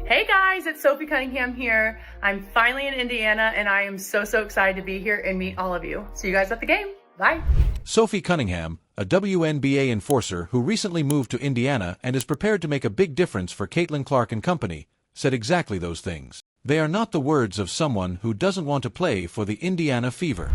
Hey guys, it's Sophie Cunningham here. I'm finally in Indiana and I am so excited to be here and meet all of you. See you guys at the game. Bye. Sophie Cunningham, a Wnba enforcer who recently moved to Indiana and is prepared to make a big difference for Caitlin Clark and company, said exactly those things. They are not the words of someone who doesn't want to play for the Indiana Fever.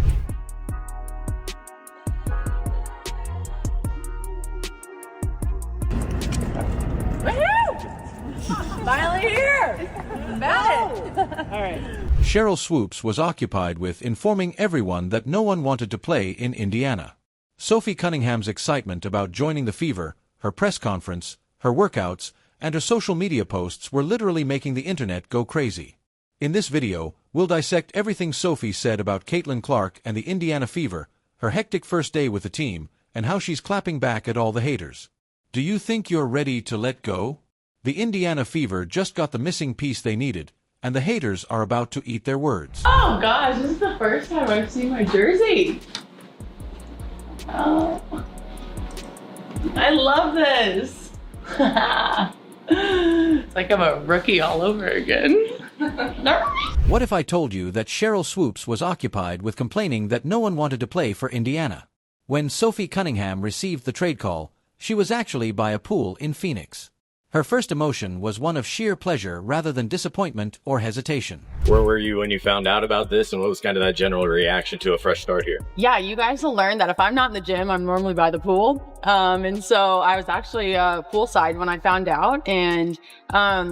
Finally here! Got it! All right. Cheryl Swoops was occupied with informing everyone that no one wanted to play in Indiana. Sophie Cunningham's excitement about joining the Fever, her press conference, her workouts, and her social media posts were literally making the internet go crazy. In this video, we'll dissect everything Sophie said about Caitlin Clark and the Indiana Fever, her hectic first day with the team, and how she's clapping back at all the haters. Do you think you're ready to let go? The Indiana Fever just got the missing piece they needed, and the haters are about to eat their words. Oh gosh, this is the first time I've seen my jersey. Oh, I love this. It's like I'm a rookie all over again. What if I told you that Cheryl Swoops was occupied with complaining that no one wanted to play for Indiana? When Sophie Cunningham received the trade call, she was actually by a pool in Phoenix. Her first emotion was one of sheer pleasure rather than disappointment or hesitation. Where were you when you found out about this, and what was kind of that general reaction to a fresh start here? Yeah, you guys will learn that if I'm not in the gym, I'm normally by the pool. And so I was actually poolside when I found out. And,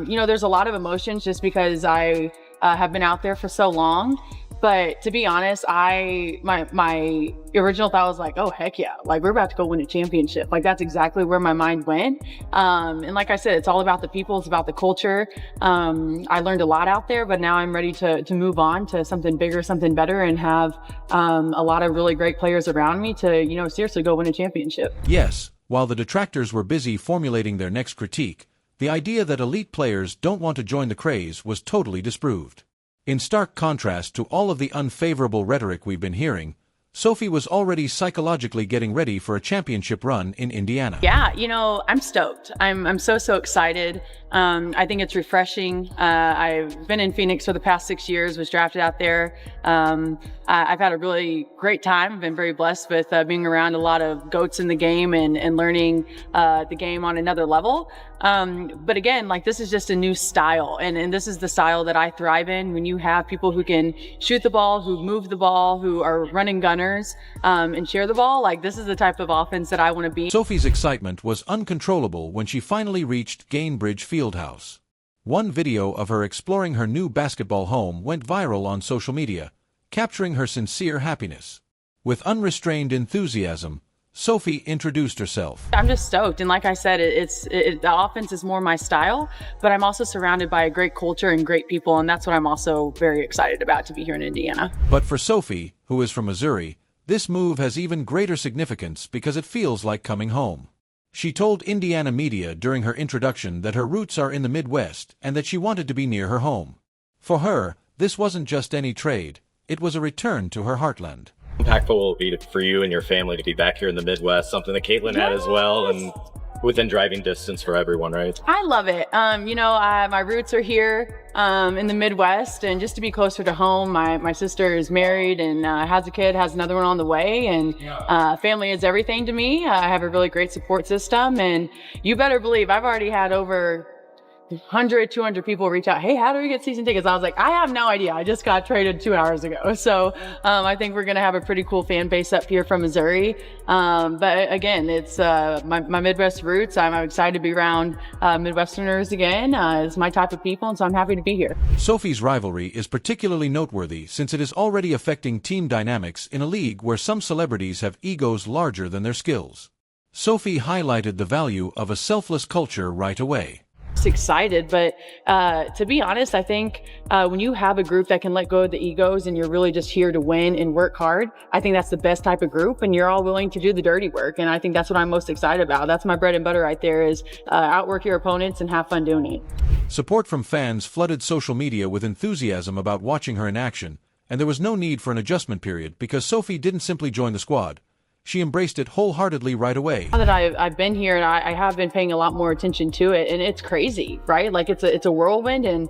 you know, there's a lot of emotions just because I have been out there for so long. But to be honest, my original thought was like, oh, heck yeah. Like, we're about to go win a championship. Like, that's exactly where my mind went. And like I said, it's all about the people. It's about the culture. I learned a lot out there, but now I'm ready to move on to something bigger, something better, and have a lot of really great players around me to, you know, seriously go win a championship. Yes, while the detractors were busy formulating their next critique, the idea that elite players don't want to join the craze was totally disproved. In stark contrast to all of the unfavorable rhetoric we've been hearing, Sophie was already psychologically getting ready for a championship run in Indiana. Yeah, you know, I'm stoked. I'm so excited. I think it's refreshing. I've been in Phoenix for the past 6 years, was drafted out there. I've had a really great time. I've been very blessed with being around a lot of GOATs in the game and learning the game on another level. But again, like, this is just a new style, and this is the style that I thrive in. When you have people who can shoot the ball, who move the ball, who are running gunners, and share the ball, like, this is the type of offense that I want to be. Sophie's excitement was uncontrollable when she finally reached Gainbridge Fieldhouse. One video of her exploring her new basketball home went viral on social media, capturing her sincere happiness. With unrestrained enthusiasm, Sophie introduced herself. I'm just stoked, and like I said, the offense is more my style, but I'm also surrounded by a great culture and great people, and that's what I'm also very excited about, to be here in Indiana. But for Sophie, who is from Missouri, this move has even greater significance because it feels like coming home. She told Indiana media during her introduction that her roots are in the Midwest and that she wanted to be near her home. For her, this wasn't just any trade, it was a return to her heartland. Impactful will it be for you and your family to be back here in the Midwest, something that Caitlin had as well, and within driving distance for everyone, right? I love it. You know, my roots are here in the Midwest, and just to be closer to home. My sister is married and has a kid, has another one on the way, and family is everything to me. I have a really great support system, and you better believe I've already had over 100, 200 people reach out. Hey, how do we get season tickets? I was like, I have no idea. I just got traded 2 hours ago. So I think we're going to have a pretty cool fan base up here from Missouri. But again, it's my Midwest roots. I'm excited to be around Midwesterners again. It's my type of people, and so I'm happy to be here. Sophie's rivalry is particularly noteworthy since it is already affecting team dynamics in a league where some celebrities have egos larger than their skills. Sophie highlighted the value of a selfless culture right away. Excited, but to be honest, I think when you have a group that can let go of the egos and you're really just here to win and work hard, I think that's the best type of group, and you're all willing to do the dirty work, and I think that's what I'm most excited about. That's my bread and butter right there, is outwork your opponents and have fun doing it. Support from fans flooded social media with enthusiasm about watching her in action, and there was no need for an adjustment period because Sophie didn't simply join the squad. she embraced it wholeheartedly right away. Now that I've been here, and I have been paying a lot more attention to it, and it's crazy, right? Like it's a whirlwind, and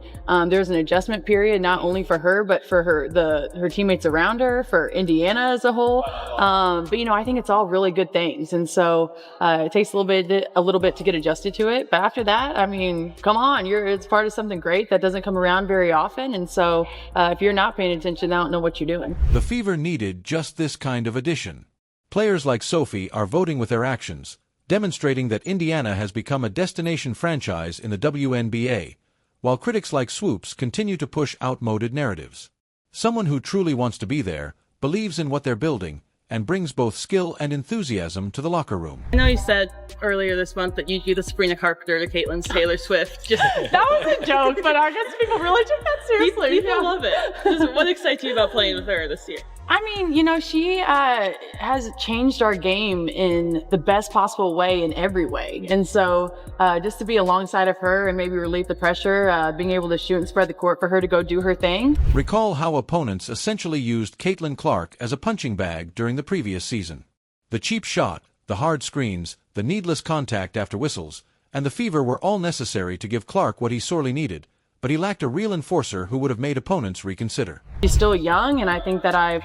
there's an adjustment period not only for her but for her teammates around her, for Indiana as a whole. But you know, I think it's all really good things, and so it takes a little bit to get adjusted to it. But after that, I mean, come on, it's part of something great that doesn't come around very often, and so if you're not paying attention, I don't know what you're doing. The Fever needed just this kind of addition. Players like Sophie are voting with their actions, demonstrating that Indiana has become a destination franchise in the WNBA, while critics like Swoops continue to push outmoded narratives. Someone who truly wants to be there, believes in what they're building, and brings both skill and enthusiasm to the locker room. I know you said earlier this month that you'd do the Sabrina Carpenter to Caitlin's Taylor Swift. That was a joke, but I guess people really took that seriously. People love it. What excites you about playing with her this year? I mean, you know, she has changed our game in the best possible way in every way. And so just to be alongside of her and maybe relieve the pressure, being able to shoot and spread the court for her to go do her thing. Recall how opponents essentially used Caitlin Clark as a punching bag during the previous season. The cheap shot, the hard screens, the needless contact after whistles, and the Fever were all necessary to give Clark what he sorely needed, but he lacked a real enforcer who would have made opponents reconsider. She's still young, and I think that I've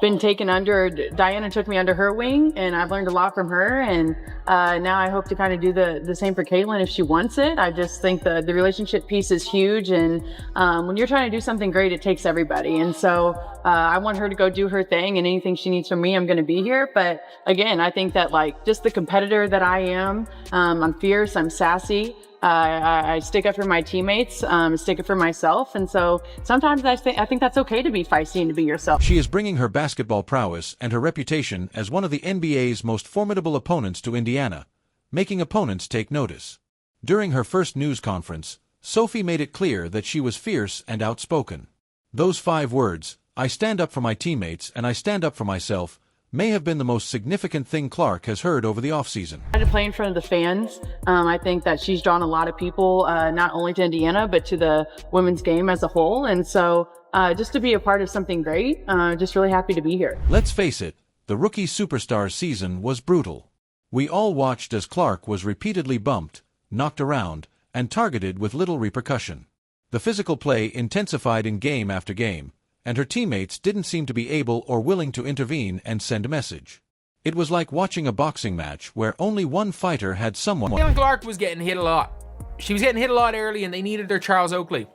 been taken under, Diana took me under her wing, and I've learned a lot from her, and now I hope to kind of do the same for Caitlin if she wants it. I just think the relationship piece is huge, and when you're trying to do something great, it takes everybody, and so I want her to go do her thing, and anything she needs from me, I'm going to be here. But again, I think that like just the competitor that I am, I'm fierce, I'm sassy. I stick up for my teammates, stick up for myself, and so sometimes I think that's okay to be feisty and to be yourself. She is bringing her basketball prowess and her reputation as one of the NBA's most formidable opponents to Indiana, making opponents take notice. During her first news conference, Sophie made it clear that she was fierce and outspoken. Those 5 words, "I stand up for my teammates and I stand up for myself," may have been the most significant thing Clark has heard over the offseason. To play in front of the fans, I think that she's drawn a lot of people, not only to Indiana, but to the women's game as a whole. And so just to be a part of something great, just really happy to be here. Let's face it, the rookie superstar season was brutal. We all watched as Clark was repeatedly bumped, knocked around, and targeted with little repercussion. The physical play intensified in game after game, and her teammates didn't seem to be able or willing to intervene and send a message. It was like watching a boxing match where only one fighter had someone. Caitlin Clark was getting hit a lot. She was getting hit a lot early, and they needed their Charles Oakley.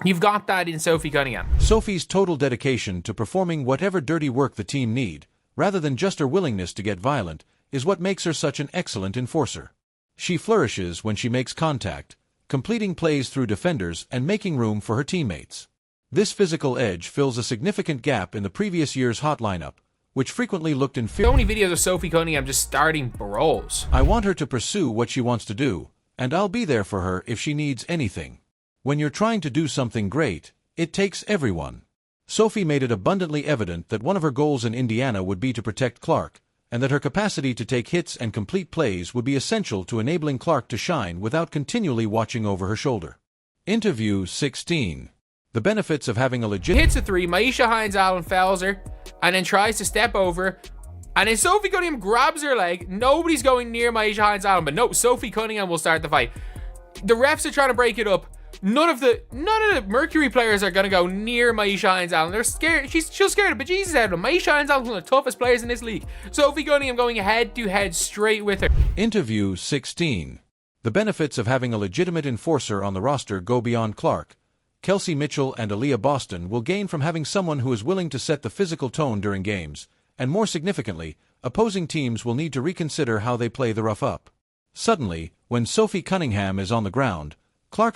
You've got that in Sophie Cunningham. Sophie's total dedication to performing whatever dirty work the team need, rather than just her willingness to get violent, is what makes her such an excellent enforcer. She flourishes when she makes contact, completing plays through defenders and making room for her teammates. This physical edge fills a significant gap in the previous year's hot lineup, which frequently looked inferior. So many videos of Sophie Cunningham just starting brawls. I want her to pursue what she wants to do, and I'll be there for her if she needs anything. When you're trying to do something great, it takes everyone. Sophie made it abundantly evident that one of her goals in Indiana would be to protect Clark, and that her capacity to take hits and complete plays would be essential to enabling Clark to shine without continually watching over her shoulder. Interview 16. The benefits of having a legit... Hits a 3, Maisha Hines-Allen fouls her, and then tries to step over, and then Sophie Cunningham grabs her leg. Nobody's going near Maisha Hines-Allen, but no, Sophie Cunningham will start the fight. The refs are trying to break it up. None of the Mercury players are going to go near Maisha Hines-Allen. They're scared. She's scared of bejesus out of them. Maisha Hines-Allen is one of the toughest players in this league. Sophie Cunningham going head-to-head straight with her. Interview 16. The benefits of having a legitimate enforcer on the roster go beyond Clark. Kelsey Mitchell and Aaliyah Boston will gain from having someone who is willing to set the physical tone during games, and more significantly, opposing teams will need to reconsider how they play the rough up. Suddenly, when Sophie Cunningham is on the ground, Clark's